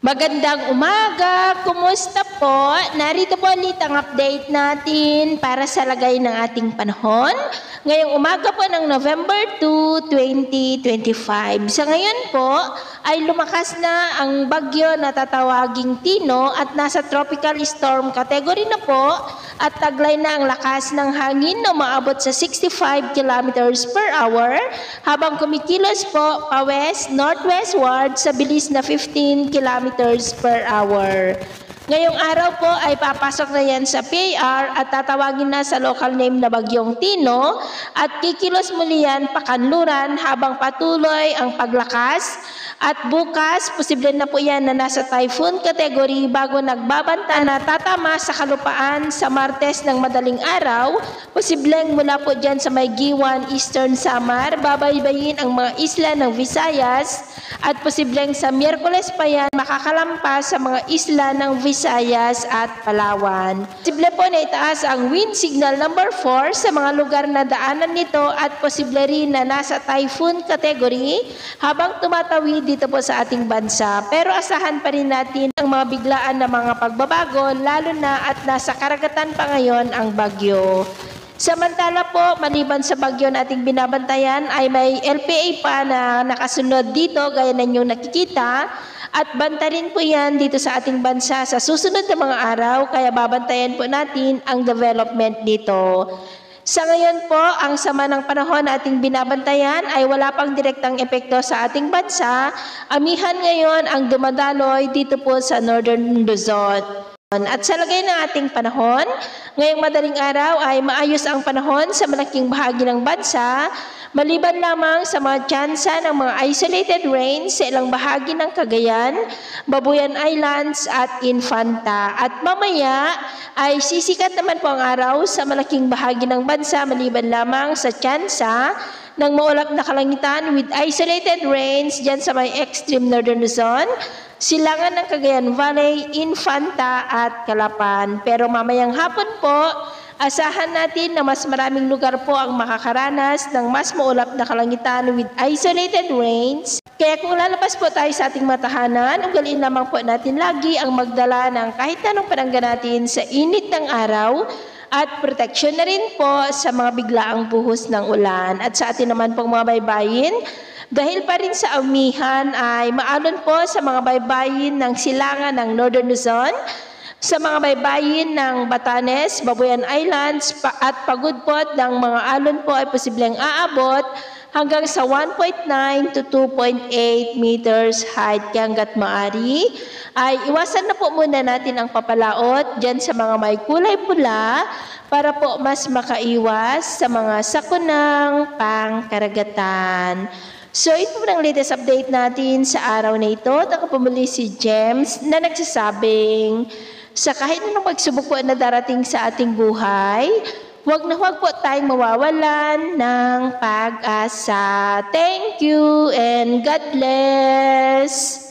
Magandang umaga! Kumusta po? Narito po ulit ang update natin para sa lagay ng ating panahon. Ngayong umaga po ng November 2, 2025. Sa ngayon po ay lumakas na ang bagyo na tatawaging Tino at nasa tropical storm category na po at taglay na ang lakas ng hangin na umaabot sa 65 kilometers per hour habang kumikilos po pa-west, northwestward sa bilis na 15 kilometers per hour. Ngayong araw po ay papasok na yan sa PAR at tatawagin na sa local name na Bagyong Tino at kikilos muli yan pakanluran habang patuloy ang paglakas at bukas posible na po yan na nasa typhoon category bago nagbabanta na tatama sa kalupaan sa Martes ng madaling araw. Posibleng mula po dyan sa may Giwan, Eastern Samar, babaybayin ang mga isla ng Visayas at posibleng sa Miyerkules pa yan makakalampas sa mga isla ng Visayas at Palawan. Posible po na itaas ang wind signal number 4 sa mga lugar na daanan nito at posible rin na nasa typhoon category habang tumatawid dito po sa ating bansa. Pero asahan pa rin natin ang mga biglaan na mga pagbabago lalo na at nasa karagatan pa ngayon ang bagyo. Samantala po, maliban sa bagyo na ating binabantayan ay may LPA pa na nakasunod dito gaya na inyong nakikita at banta rin po yan dito sa ating bansa sa susunod na mga araw kaya babantayan po natin ang development dito. Sa ngayon po, ang sama ng panahon na ating binabantayan ay wala pang direktang epekto sa ating bansa. Amihan ngayon ang dumadaloy dito po sa Northern Luzon. At sa lagay ng ating panahon, ngayong madaling araw ay maayos ang panahon sa malaking bahagi ng bansa, maliban lamang sa mga tsansa ng mga isolated rains sa ilang bahagi ng Cagayan, Babuyan Islands at Infanta. At mamaya ay sisikat naman po ang araw sa malaking bahagi ng bansa maliban lamang sa tsansa ng maulap na kalangitan with isolated rains dyan sa may extreme northern Luzon, Silangan ng Cagayan Valley, Infanta at Calapan. Pero mamayang hapon po, asahan natin na mas maraming lugar po ang makakaranas ng mas maulap na kalangitan with isolated rains. Kaya kung lalabas po tayo sa ating matahanan, ugaliin lamang po natin lagi ang magdala ng kahit anong panangga natin sa init ng araw at proteksyon na rin po sa mga biglaang buhos ng ulan. At sa atin naman pong mga baybayin, dahil pa rin sa amihan ay maalon po sa mga baybayin ng silangan ng Northern Luzon, sa mga baybayin ng Batanes, Babuyan Islands at pagudpot ng mga alon po ay posibleng aabot hanggang sa 1.9 to 2.8 meters height. Kaya hanggat maari ay iwasan na po muna natin ang papalaot dyan sa mga may kulay pula para po mas makaiwas sa mga sakunang pangkaragatan. So ito po ang latest update natin sa araw na ito. Ako po muli si James na nagsasabing sa kahit anong pagsubok po na darating sa ating buhay, huwag na huwag po tayong mawawalan ng pag-asa. Thank you and God bless!